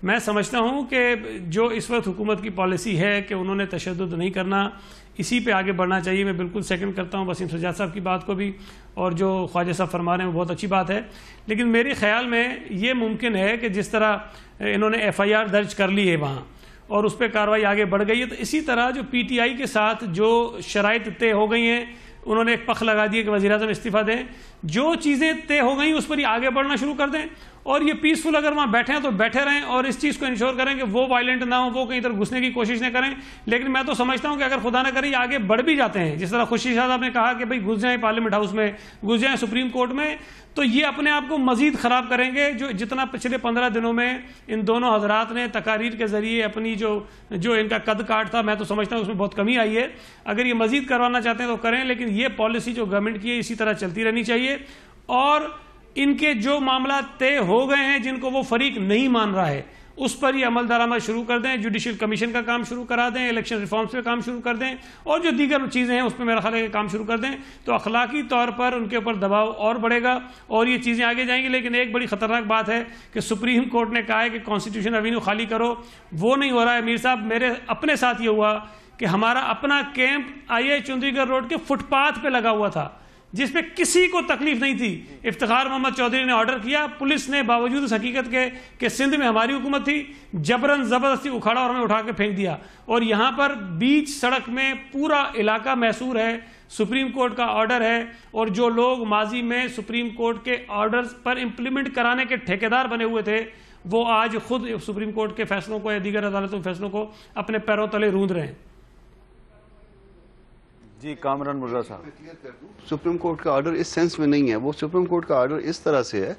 S4: میں سمجھتا ہوں کہ جو اس وقت حکومت کی پالیسی ہے کہ انہوں نے تشدد نہیں کرنا, اسی پہ آگے بڑھنا چاہیے. میں بالکل سیکنڈ کرتا ہوں وسیم سجاد صاحب کی بات کو بھی, اور جو خواجہ صاحب فرما رہے ہیں وہ بہت اچھی بات ہے. لیکن میرے خیال میں یہ ممکن ہے کہ جس طرح انہوں نے ایف آئی آر درج کر لی ہے وہاں اور اس پہ کارروائی آگے بڑھ گئی ہے, تو اسی طرح جو پی ٹی آئی کے ساتھ جو شرائط طے ہو گئی ہیں, انہوں نے ایک پخ لگا دی کہ وزیر اعظم استعفیٰ دیں, جو چیزیں طے ہو گئیں اس پر ہی آگے بڑھنا شروع کر دیں, اور یہ پیسفل اگر وہاں بیٹھے ہیں تو بیٹھے رہیں, اور اس چیز کو انشور کریں کہ وہ وائلنٹ نہ ہوں, وہ کہیں طرف گھسنے کی کوشش نہ کریں. لیکن میں تو سمجھتا ہوں کہ اگر خدا نہ کرے یہ آگے بڑھ بھی جاتے ہیں, جس طرح خوشی شاہ صاحب نے کہا کہ بھئی گھس جائیں پارلیمنٹ ہاؤس میں, گھس جائیں سپریم کورٹ میں, تو یہ اپنے آپ کو مزید خراب کریں گے. جتنا پچھلے 15 دنوں میں ان دونوں حضرات نے تقاریر کے ذریعے اپنی جو ان کا قد کاٹ تھا, میں تو سمجھتا ہوں اس میں بہت کمی آئی ہے. اگر یہ مزید کروانا چاہتے ہیں تو کریں, لیکن یہ پالیسی جو گورنمنٹ کی ہے اسی طرح چلتی رہنی چاہیے. اور ان کے جو معاملات طے ہو گئے ہیں جن کو وہ فریق نہیں مان رہا ہے, اس پر یہ عمل درآمد شروع کر دیں, جوڈیشل کمیشن کا کام شروع کرا دیں, الیکشن ریفارمز پہ کام شروع کر دیں, اور جو دیگر چیزیں ہیں اس پہ میرا خیال ہے کہ کام شروع کر دیں, تو اخلاقی طور پر ان کے اوپر دباؤ اور بڑھے گا اور یہ چیزیں آگے جائیں گی. لیکن ایک بڑی خطرناک بات ہے کہ سپریم کورٹ نے کہا ہے کہ کانسٹیٹیوشن ایوینیو خالی کرو, وہ نہیں ہو رہا ہے. میر صاحب میرے اپنے ساتھ یہ ہوا کہ ہمارا اپنا کیمپ آئی آئی چندی گڑھ روڈ کے فٹ پاتھ پہ لگا ہوا تھا, جس پہ کسی کو تکلیف نہیں تھی. افتخار محمد چودھری نے آرڈر کیا, پولیس نے باوجود اس حقیقت کے کہ سندھ میں ہماری حکومت تھی جبرن زبردستی اکھاڑا اور ہمیں اٹھا کے پھینک دیا. اور یہاں پر بیچ سڑک میں پورا علاقہ محصور ہے, سپریم کورٹ کا آرڈر ہے, اور جو لوگ ماضی میں سپریم کورٹ کے آرڈرز پر امپلیمنٹ کرانے کے ٹھیکیدار بنے ہوئے تھے, وہ آج خود سپریم کورٹ کے فیصلوں کو یا دیگر عدالتوں کے فیصلوں کو اپنے پیروں تلے روند رہے ہیں.
S2: جی کامران مرزا صاحب,
S6: سپریم کورٹ کا آرڈر اس سینس میں نہیں ہے. وہ سپریم کورٹ کا آرڈر اس طرح سے ہے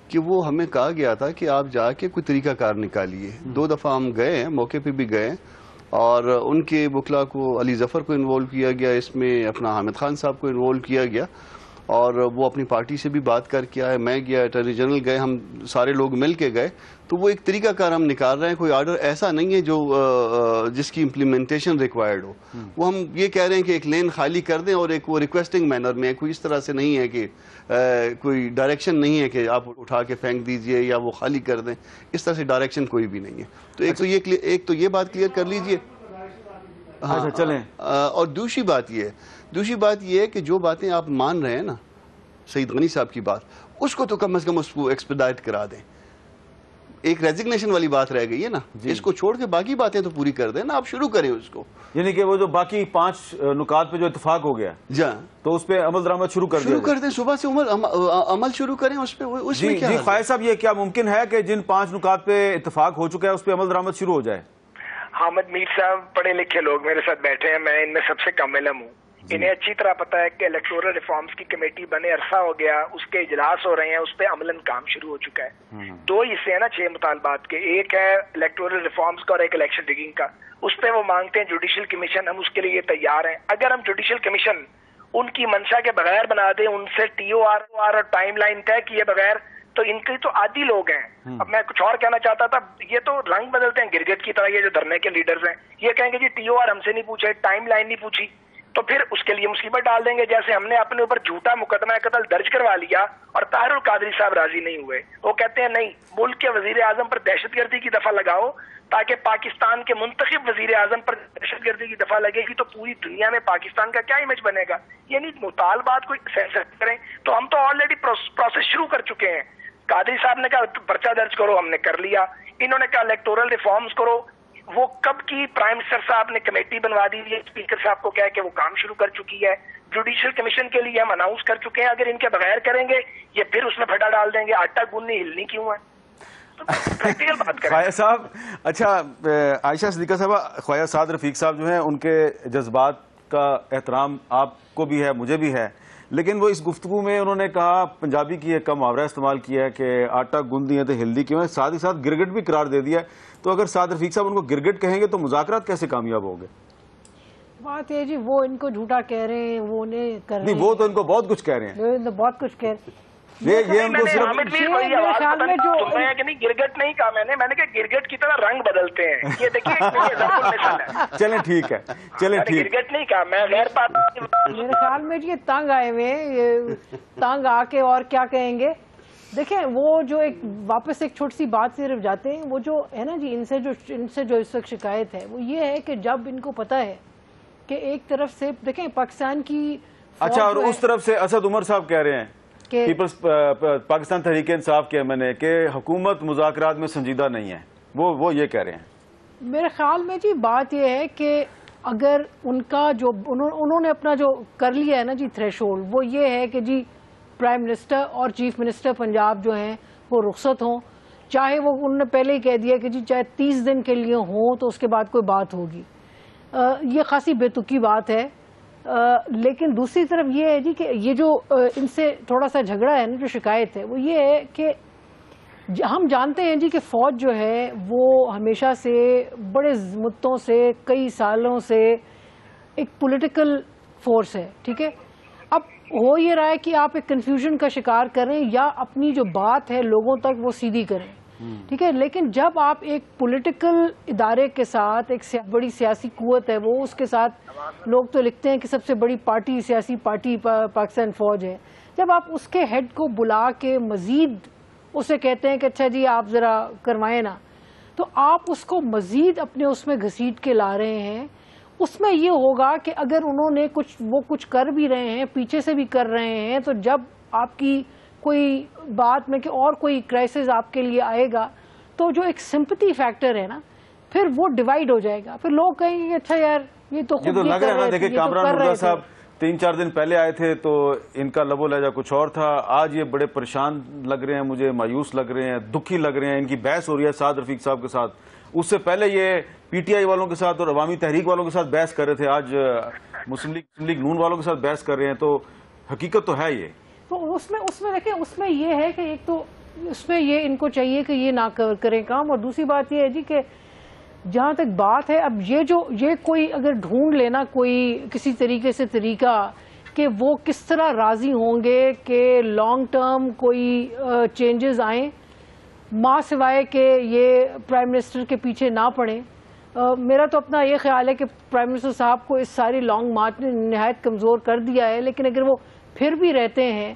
S6: کہ وہ ہمیں کہا گیا تھا کہ آپ جا کے کوئی طریقہ کار نکالیے. 2 دفعہ ہم گئے ہیں, موقع پہ بھی گئے, اور ان کے وکلا کو, علی ظفر کو انوالو کیا گیا اس میں, اپنا حامد خان صاحب کو انوالو کیا گیا, اور وہ اپنی پارٹی سے بھی بات کر کے آئے, میں گیا, اٹارنی جنرل گئے, ہم سارے لوگ مل کے گئے. تو وہ ایک طریقہ کار ہم نکال رہے ہیں, کوئی آرڈر ایسا نہیں ہے جو جس کی امپلیمنٹیشن ریکوائرڈ ہو. وہ ہم یہ کہہ رہے ہیں کہ ایک لین خالی کر دیں, اور ایک وہ ریکویسٹنگ مینر میں ہے, کوئی اس طرح سے نہیں ہے کہ کوئی ڈائریکشن نہیں ہے کہ آپ اٹھا کے پھینک دیجئے یا وہ خالی کر دیں, اس طرح سے ڈائریکشن کوئی بھی نہیں ہے. تو ایک تو یہ بات کلیئر کر لیجئے.
S2: ہاں چلیں.
S6: اور دوسری بات یہ ہے کہ جو باتیں آپ مان رہے ہیں نا, سعید غنی صاحب کی بات, اس کو تو کم از کم اس کو ایکسپیڈائٹ کرا دیں. ایک ریزگنیشن والی بات رہ گئی ہے نا, اس کو چھوڑ کے باقی باتیں تو پوری کر دیں نا, آپ شروع کریں اس کو.
S2: یعنی کہ وہ جو باقی 5 نکات پہ جو اتفاق ہو گیا تو اس پہ عمل درآمد شروع کر
S6: دیں, صبح سے عمل شروع کریں اس پہ.
S2: جی خواجہ صاحب, یہ کیا ممکن ہے کہ جن 5 نکات پہ اتفاق ہو چکا ہے اس پہ عمل درآمد شروع ہو جائے؟
S3: حامد میر صاحب پڑھے لکھے لوگ میرے ساتھ بیٹھے ہیں, میں ان میں سب سے کم علم ہوں. انہیں اچھی طرح پتا ہے کہ الیکٹورل ریفارمز کی کمیٹی بنے عرصہ ہو گیا, اس کے اجلاس ہو رہے ہیں, اس پہ عملاً کام شروع ہو چکا ہے. 2 حصے ہیں نا 6 مطالبات کے, ایک ہے الیکٹورل ریفارمز کا اور ایک الیکشن ریگنگ کا. اس پہ وہ مانگتے ہیں جوڈیشل کمیشن, ہم اس کے لیے تیار ہیں. اگر ہم جوڈیشل کمیشن ان کی منشا کے بغیر بنا دیں, ان سے TOR اور ٹائم لائن طے کیے بغیر, تو ان کے تو عادی لوگ ہیں. اب میں کچھ اور کہنا چاہتا تھا, یہ تو رنگ بدلتے ہیں گرگٹ کی طرح, یہ جو دھرنے کے لیڈرز ہیں یہ کہیں گے جی TOR ہم سے نہیں پوچھے, ٹائم لائن نہیں پوچھی, تو پھر اس کے لیے مصیبت ڈال دیں گے. جیسے ہم نے اپنے اوپر جھوٹا مقدمہ قتل درج کروا لیا اور طاہر القادری صاحب راضی نہیں ہوئے. وہ کہتے ہیں نہیں, ملک کے وزیر اعظم پر دہشت گردی کی دفعہ لگاؤ, تاکہ پاکستان کے منتخب وزیر اعظم پر دہشت گردی کی دفعہ لگے گی تو پوری دنیا میں پاکستان کا کیا امیج بنے گا. یعنی مطالبات کو سینسر کریں, تو ہم تو آلریڈی پروسیس شروع کر چکے ہیں. قادری صاحب نے کہا پرچہ درج کرو, ہم نے کر لیا. انہوں نے کہا الیکٹورل ریفارمز کرو, وہ کب کی پرائم منسٹر صاحب نے کمیٹی بنوا دی ہے, اسپیکر صاحب کو کہا کہ وہ کام شروع کر چکی ہے. جوڈیشل کمیشن کے لیے ہم اناؤنس کر چکے ہیں, اگر ان کے بغیر کریں گے یہ پھر اس میں پھٹا ڈال دیں گے, آٹا گوندنی ہلنی کیوں ہے.
S2: خواجہ صاحب, اچھا عائشہ صدیقہ صاحبہ, خواجہ سعد رفیق صاحب جو ہیں ان کے جذبات کا احترام آپ کو بھی ہے, مجھے بھی ہے, لیکن وہ اس گفتگو میں انہوں نے کہا, پنجابی کی ایک محاورہ استعمال کیا ہے کہ آٹا گوندی ہے تو ہلدی کیوں ہے, ساتھ ہی ساتھ گرگٹ بھی قرار دے دیا ہے. تو اگر سعد رفیق صاحب ان کو گرگٹ کہیں گے تو مذاکرات کیسے کامیاب ہوں گے؟
S1: بات ہے جی, وہ ان کو جھوٹا کہہ رہے ہیں, وہ انہیں کر رہے ہیں.
S2: نہیں, وہ تو ان کو بہت کچھ کہہ رہے ہیں,
S1: بہت کچھ کہہ رہے ہیں.
S2: یہ ان کو صرف
S3: گرگٹ نہیں کہا میں نے کہا گرگٹ کی طرح رنگ بدلتے ہیں. یہ دیکھیے
S2: چلیں ٹھیک ہے, چلیں ٹھیک.
S3: گرگٹ نہیں کہا میں, غیر بات.
S1: میرے خیال میں یہ تنگ آئے ہوئے ہیں, یہ تنگ آ کے اور کیا کہیں گے. دیکھیں وہ جو ایک واپس ایک چھوٹی سی بات سے صرف جاتے ہیں, وہ جو ہے نا جی, ان سے جو اس وقت شکایت ہے وہ یہ ہے کہ جب ان کو پتا ہے کہ ایک طرف سے دیکھیں پاکستان کی,
S2: اچھا, اور اس طرف سے اسد عمر صاحب کہہ رہے ہیں پیپلز پاکستان تحریک انصاف کے MNA کہ حکومت مذاکرات میں سنجیدہ نہیں ہے, وہ یہ کہہ رہے ہیں.
S1: میرے خیال میں جی بات یہ ہے کہ اگر ان کا جو انہوں نے اپنا جو کر لیا ہے نا جی تھریش ہولڈ, وہ یہ ہے کہ جی پرائم منسٹر اور چیف منسٹر پنجاب جو ہیں وہ رخصت ہوں, چاہے وہ انہوں نے پہلے ہی کہہ دیا کہ جی چاہے 30 دن کے لیے ہوں تو اس کے بعد کوئی بات ہوگی. یہ خاصی بے تکی بات ہے. لیکن دوسری طرف یہ ہے جی کہ یہ جو ان سے تھوڑا سا جھگڑا ہے نا, جو شکایت ہے وہ یہ ہے کہ ہم جانتے ہیں جی کہ فوج جو ہے وہ ہمیشہ سے بڑے مدتوں سے, کئی سالوں سے ایک پولیٹیکل فورس ہے, ٹھیک ہے. اب ہو یہ رہا ہے کہ آپ ایک کنفیوژن کا شکار کریں یا اپنی جو بات ہے لوگوں تک وہ سیدھی کریں, ٹھیک ہے. لیکن جب آپ ایک پولیٹیکل ادارے کے ساتھ, ایک بڑی سیاسی قوت ہے وہ, اس کے ساتھ لوگ تو لکھتے ہیں کہ سب سے بڑی پارٹی, سیاسی پارٹی پاکستان فوج ہے, جب آپ اس کے ہیڈ کو بلا کے مزید اسے کہتے ہیں کہ اچھا جی آپ ذرا کروائیں نا, تو آپ اس کو مزید اپنے اس میں گھسیٹ کے لا رہے ہیں. اس میں یہ ہوگا کہ اگر انہوں نے کچھ کر بھی رہے ہیں, پیچھے سے بھی کر رہے ہیں, تو جب آپ کی کوئی بات میں کہ اور کوئی کرائسس آپ کے لیے آئے گا تو جو ایک سمپتھی فیکٹر ہے نا, پھر وہ ڈیوائیڈ ہو جائے گا. پھر لوگ کہیں گے اچھا یار یہ تو
S2: لگ رہا ہے نا. دیکھیں کامران مرزا صاحب 3-4 دن پہلے آئے تھے تو ان کا لب و لہجہ کچھ اور تھا, آج یہ بڑے پریشان لگ رہے ہیں, مجھے مایوس لگ رہے ہیں, دکھی لگ رہے ہیں. ان کی بحث ہو رہی ہے سعد رفیق صاحب کے ساتھ, اس سے پہلے یہ PTI والوں کے ساتھ اور عوامی تحریک والوں کے ساتھ بحث کر رہے تھے, آج مسلم لیگ نون والوں کے ساتھ بحث کر رہے ہیں. تو حقیقت تو ہے یہ.
S1: تو اس میں دیکھیں, اس میں یہ ہے کہ ایک تو اس میں یہ ان کو چاہیے کہ یہ نہ کریں کام, اور دوسری بات یہ ہے جی کہ جہاں تک بات ہے اب یہ کوئی اگر ڈھونڈ لینا کوئی کسی طریقے سے طریقہ کہ وہ کس طرح راضی ہوں گے کہ لانگ ٹرم کوئی چینجز آئیں ماں سوائے کہ یہ پرائم منسٹر کے پیچھے نہ پڑیں. میرا تو اپنا یہ خیال ہے کہ پرائم منسٹر صاحب کو اس ساری لانگ مارچ نے نہایت کمزور کر دیا ہے, لیکن اگر وہ پھر بھی رہتے ہیں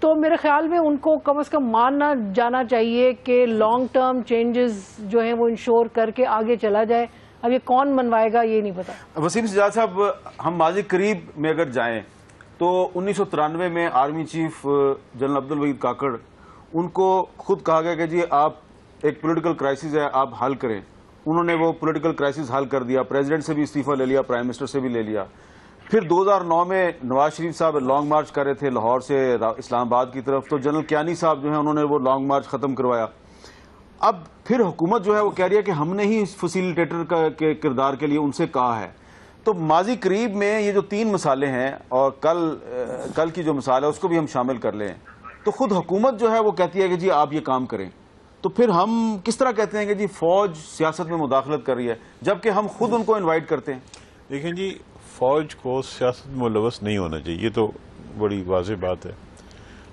S1: تو میرے خیال میں ان کو کم از کم ماننا جانا چاہیے کہ لانگ ٹرم چینجز جو ہیں وہ انشور کر کے آگے چلا جائے. اب یہ کون منوائے گا یہ نہیں پتا.
S2: وسیم سجاد صاحب, ہم ماضی قریب میں اگر جائیں تو 1993 میں army chief general Abdul Waheed Kakar, ان کو خود کہا گیا کہ جی آپ ایک پولیٹیکل کرائسس ہے آپ حل کریں. انہوں نے وہ پولیٹیکل کرائسس حل کر دیا, پریزیڈنٹ سے بھی استعفیٰ لے لیا, پرائم منسٹر سے بھی لے لیا. پھر 2009 میں نواز شریف صاحب لانگ مارچ کر رہے تھے لاہور سے اسلام آباد کی طرف, تو جنرل کیانی صاحب جو ہیں انہوں نے وہ لانگ مارچ ختم کروایا. اب پھر حکومت جو ہے وہ کہہ رہی ہے کہ ہم نے ہی فیسیلیٹیٹر کے کردار کے لیے ان سے کہا ہے. تو ماضی قریب میں یہ جو 3 مسالے ہیں اور کل کی جو مثال ہے اس کو بھی ہم شامل کر لیں, تو خود حکومت جو ہے وہ کہتی ہے کہ جی آپ یہ کام کریں. تو پھر ہم کس طرح کہتے ہیں کہ جی فوج سیاست میں مداخلت کر رہی ہے جبکہ ہم خود ان کو انوائٹ کرتے ہیں؟
S5: دیکھیں جی, فوج کو سیاست میں ملوث نہیں ہونا چاہیے, یہ تو بڑی واضح بات ہے.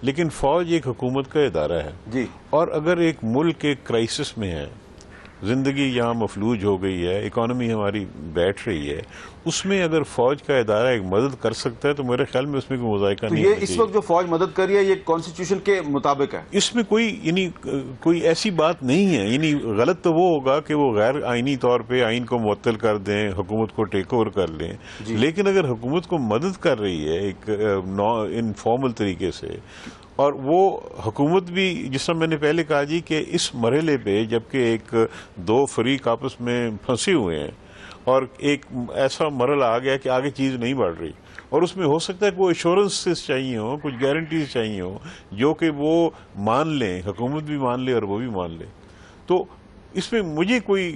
S5: لیکن فوج ایک حکومت کا ادارہ ہے
S2: جی,
S5: اور اگر ایک ملک ایک کرائسس میں ہے, زندگی یہاں مفلوج ہو گئی ہے, اکانومی ہماری بیٹھ رہی ہے, اس میں اگر فوج کا ادارہ ایک مدد کر سکتا ہے تو میرے خیال میں اس میں کوئی مذائقہ نہیں ہونا
S2: چاہیے. یہ اس وقت جو فوج مدد کر رہی ہے یہ کانسٹیٹیوشن کے مطابق ہے,
S5: اس میں کوئی ایسی بات نہیں ہے. یعنی غلط تو وہ ہوگا کہ وہ غیر آئینی طور پہ آئین کو معطل کر دیں, حکومت کو ٹیک اوور کر لیں. لیکن اگر حکومت کو مدد کر رہی ہے ایک انفارمل طریقے سے, اور وہ حکومت بھی جس طرح میں نے پہلے کہا جی کہ اس مرحلے پہ جبکہ ایک 2 فریق آپس میں پھنسے ہوئے ہیں اور ایک ایسا مرحلہ آ گیا کہ آگے چیز نہیں بڑھ رہی, اور اس میں ہو سکتا ہے کہ وہ ایشورنسز چاہیے ہوں, کچھ گارنٹیز چاہیے ہوں جو کہ وہ مان لیں, حکومت بھی مان لے اور وہ بھی مان لے. تو اس میں مجھے کوئی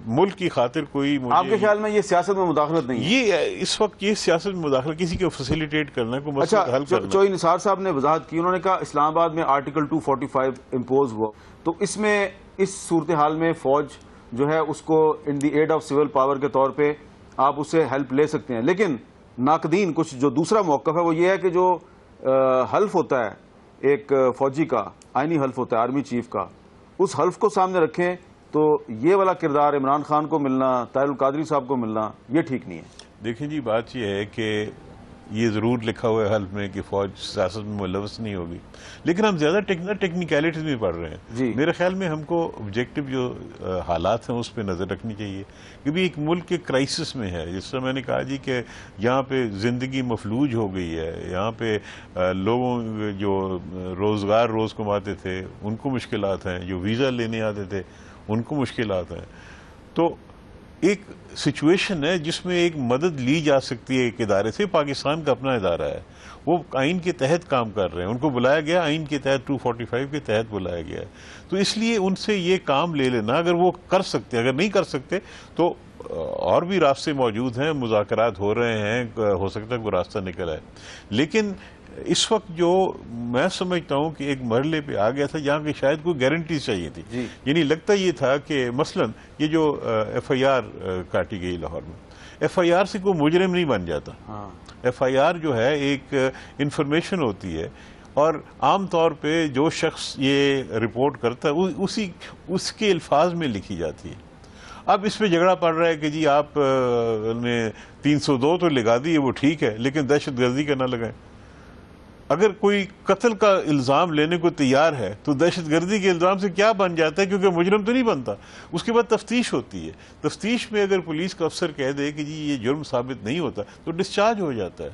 S5: ملک کی خاطر کوئی,
S2: آپ کے خیال میں یہ سیاست میں مداخلت نہیں ہے؟
S5: یہ اس وقت یہ سیاست میں مداخلت کسی کو فیسیلیٹیٹ کرنا, کوئی مسئلہ حل کرنا.
S2: چوئی نثار صاحب نے وضاحت کی, انہوں نے کہا اسلام آباد میں آرٹیکل 245 امپوز ہوا, تو اس میں اس صورتحال میں فوج جو ہے اس کو ان دی ایڈ آف سول پاور کے طور پہ آپ اس سے ہیلپ لے سکتے ہیں. لیکن ناقدین کچھ جو دوسرا موقف ہے وہ یہ ہے کہ جو حلف ہوتا ہے ایک فوجی کا, آئینی حلف ہوتا ہے آرمی چیف کا, اس حلف کو سامنے رکھیں تو یہ والا کردار عمران خان کو ملنا, طاہر القادری صاحب کو ملنا, یہ ٹھیک نہیں ہے.
S5: دیکھیں جی, بات یہ ہے کہ یہ ضرور لکھا ہوا ہے حلف میں کہ فوج سیاست میں ملوث نہیں ہوگی, لیکن ہم زیادہ ٹیکنیکلٹیز میں پڑھ رہے ہیں. میرے خیال میں ہم کو آبجیکٹو جو حالات ہیں اس پہ نظر رکھنی چاہیے, کیونکہ ایک ملک کے کرائسس میں ہے. جس طرح میں نے کہا جی کہ یہاں پہ زندگی مفلوج ہو گئی ہے, یہاں پہ لوگوں جو روزگار روز کماتے تھے ان کو مشکلات ہیں, جو ویزا لینے آتے تھے ان کو مشکلات ہیں. تو ایک سچویشن ہے جس میں ایک مدد لی جا سکتی ہے ایک ادارے سے. پاکستان کا اپنا ادارہ ہے, وہ آئین کے تحت کام کر رہے ہیں, ان کو بلایا گیا آئین کے تحت 245 کے تحت بلایا گیا ہے. تو اس لیے ان سے یہ کام لے لینا, اگر وہ کر سکتے, اگر نہیں کر سکتے تو اور بھی راستے موجود ہیں, مذاکرات ہو رہے ہیں, ہو سکتا ہے کوئی راستہ نکل آئے. لیکن اس وقت جو میں سمجھتا ہوں کہ ایک مرحلے پہ آ گیا تھا جہاں کہ شاید کوئی گارنٹی چاہیے تھی. یعنی لگتا یہ تھا کہ مثلا یہ جو ایف آئی آر کاٹی گئی لاہور میں, ایف آئی آر سے کوئی مجرم نہیں بن جاتا. ایف آئی آر جو ہے ایک انفارمیشن ہوتی ہے, اور عام طور پہ جو شخص یہ رپورٹ کرتا ہے اس کے الفاظ میں لکھی جاتی ہے. اب اس پہ جھگڑا پڑ رہا ہے کہ جی آپ نے 302 تو لگا دی ہے, وہ ٹھیک ہے, لیکن دہشت گردی کا نہ لگائیں. اگر کوئی قتل کا الزام لینے کو تیار ہے تو دہشت گردی کے الزام سے کیا بن جاتا ہے, کیونکہ مجرم تو نہیں بنتا. اس کے بعد تفتیش ہوتی ہے, تفتیش میں اگر پولیس کا افسر کہہ دے کہ جی یہ جرم ثابت نہیں ہوتا تو ڈسچارج ہو جاتا ہے.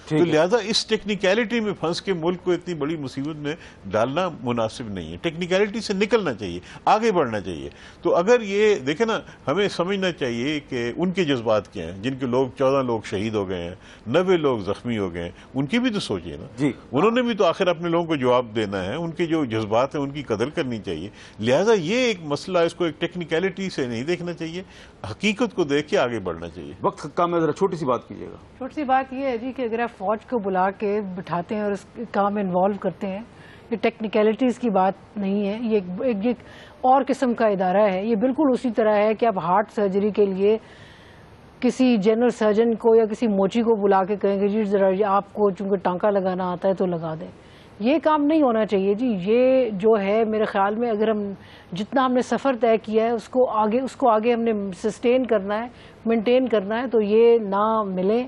S5: تو لہذا اس ٹیکنیکلٹی میں پھنس کے ملک کو اتنی بڑی مصیبت میں ڈالنا مناسب نہیں ہے. ٹیکنیکلٹی سے نکلنا چاہیے, آگے بڑھنا چاہیے. تو اگر یہ دیکھیں نا, ہمیں سمجھنا چاہیے کہ ان کے جذبات کیا ہیں, جن کے 14 لوگ شہید ہو گئے ہیں, 90 لوگ زخمی ہو گئے ہیں, ان کی بھی تو سوچیے نا. انہوں نے بھی تو آخر اپنے لوگوں کو جواب دینا ہے, ان کے جو جذبات ہیں ان کی قدر کرنی چاہیے. لہذا یہ ایک مسئلہ, اس کو ایک ٹیکنیکلٹی سے نہیں دیکھنا چاہیے, حقیقت کو دیکھ کے آگے بڑھنا چاہیے.
S2: وقت کام میں ذرا چھوٹی سی بات کیجیے گا.
S1: چھوٹی سی بات یہ ہے جی کہ اگر آپ فوج کو بلا کے بٹھاتے ہیں اور اس کام میں انوالو کرتے ہیں, یہ ٹیکنیکلٹیز کی بات نہیں ہے, یہ ایک اور قسم کا ادارہ ہے. یہ بالکل اسی طرح ہے کہ آپ ہارٹ سرجری کے لیے کسی جنرل سرجن کو یا کسی موچی کو بلا کے کہیں گے جی ذرا آپ کو چونکہ ٹانکا لگانا آتا ہے تو لگا دیں. یہ کام نہیں ہونا چاہیے جی. یہ جو ہے میرے خیال میں اگر ہم جتنا ہم نے سفر طے کیا ہے اس کو آگے ہم نے سسٹین کرنا ہے, مینٹین کرنا ہے, تو یہ نہ ملیں.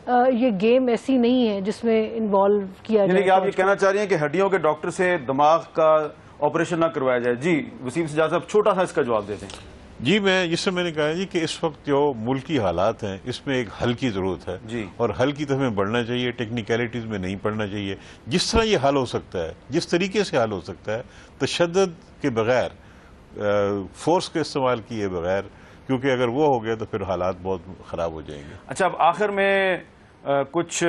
S1: یہ گیم ایسی نہیں ہے جس میں انوالو کیا جائے.
S2: یعنی کہ آپ یہ کہنا چاہ رہی ہیں کہ ہڈیوں کے ڈاکٹر سے دماغ کا آپریشن نہ کروایا جائے. جی وسیم سجاد صاحب چھوٹا سا اس کا جواب دیتے ہیں.
S5: جی جس سے میں نے کہا جی کہ اس وقت جو ملکی حالات ہیں اس میں ایک حل کی ضرورت ہے
S2: جی.
S5: اور حل کی طرف ہمیں بڑھنا چاہیے, ٹیکنیکلٹیز میں نہیں پڑھنا چاہیے. جس طرح یہ حل ہو سکتا ہے, جس طریقے سے حل ہو سکتا ہے, تشدد کے بغیر, فورس کے استعمال کیے بغیر, کیونکہ اگر وہ ہو گیا تو پھر حالات بہت خراب ہو جائیں گے.
S2: اچھا, اب آخر میں کچھ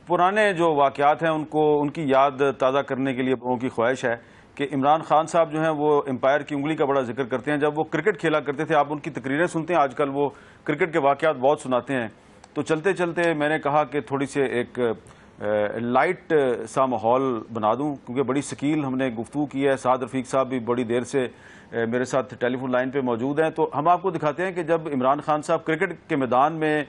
S2: پرانے جو واقعات ہیں ان کی یاد تازہ کرنے کے لیے لوگوں کی خواہش ہے کہ عمران خان صاحب جو ہیں وہ امپائر کی انگلی کا بڑا ذکر کرتے ہیں. جب وہ کرکٹ کھیلا کرتے تھے, آپ ان کی تقریریں سنتے ہیں, آج کل وہ کرکٹ کے واقعات بہت سناتے ہیں. تو چلتے چلتے میں نے کہا کہ تھوڑی سی ایک لائٹ سا ماحول بنا دوں, کیونکہ بڑی ثقیل ہم نے گفتگو کی ہے. سعد رفیق صاحب بھی بڑی دیر سے میرے ساتھ ٹیلی فون لائن پہ موجود ہیں. تو ہم آپ کو دکھاتے ہیں کہ جب عمران خان صاحب کرکٹ کے میدان میں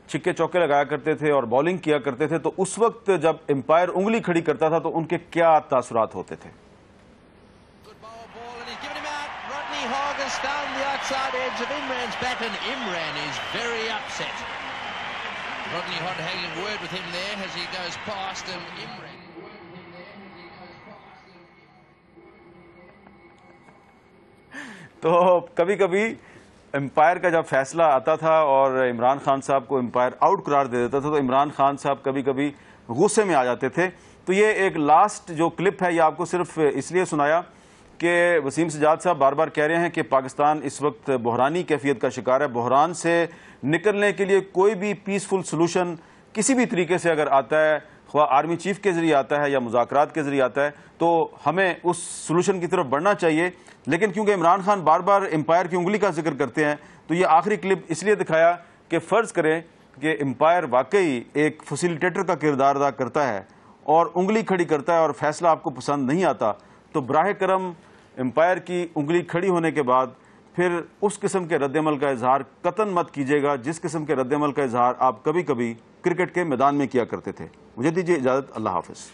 S2: چھکے چوکے لگایا کرتے تھے اور بالنگ کیا کرتے تھے, تو اس وقت جب امپائر انگلی کھڑی کرتا تھا تو ان کے کیا تاثرات ہوتے تھے. تو کبھی کبھی امپائر کا جب فیصلہ آتا تھا اور عمران خان صاحب کو امپائر آؤٹ قرار دے دیتا تھا تو عمران خان صاحب کبھی کبھی غصے میں آ جاتے تھے. تو یہ ایک لاسٹ جو کلپ ہے یہ آپ کو صرف اس لیے سنایا کہ وسیم سجاد صاحب بار بار کہہ رہے ہیں کہ پاکستان اس وقت بحرانی کیفیت کا شکار ہے. بحران سے نکلنے کے لیے کوئی بھی پیسفل سلوشن کسی بھی طریقے سے اگر آتا ہے, خواہ آرمی چیف کے ذریعے آتا ہے یا مذاکرات کے ذریعے آتا ہے, تو ہمیں اس سلوشن کی طرف بڑھنا چاہیے. لیکن کیونکہ عمران خان بار بار امپائر کی انگلی کا ذکر کرتے ہیں تو یہ آخری کلپ اس لیے دکھایا کہ فرض کریں کہ امپائر واقعی ایک فیسیلیٹیٹر کا کردار ادا کرتا ہے اور انگلی کھڑی کرتا ہے اور فیصلہ آپ کو پسند نہیں آتا, تو براہ کرم امپائر کی انگلی کھڑی ہونے کے بعد پھر اس قسم کے رد عمل کا اظہار قطعاً مت کیجیے گا جس قسم کے رد عمل کا اظہار آپ کبھی کبھی کرکٹ کے میدان میں کیا کرتے تھے. مجھے دیجیے اجازت. اللہ حافظ.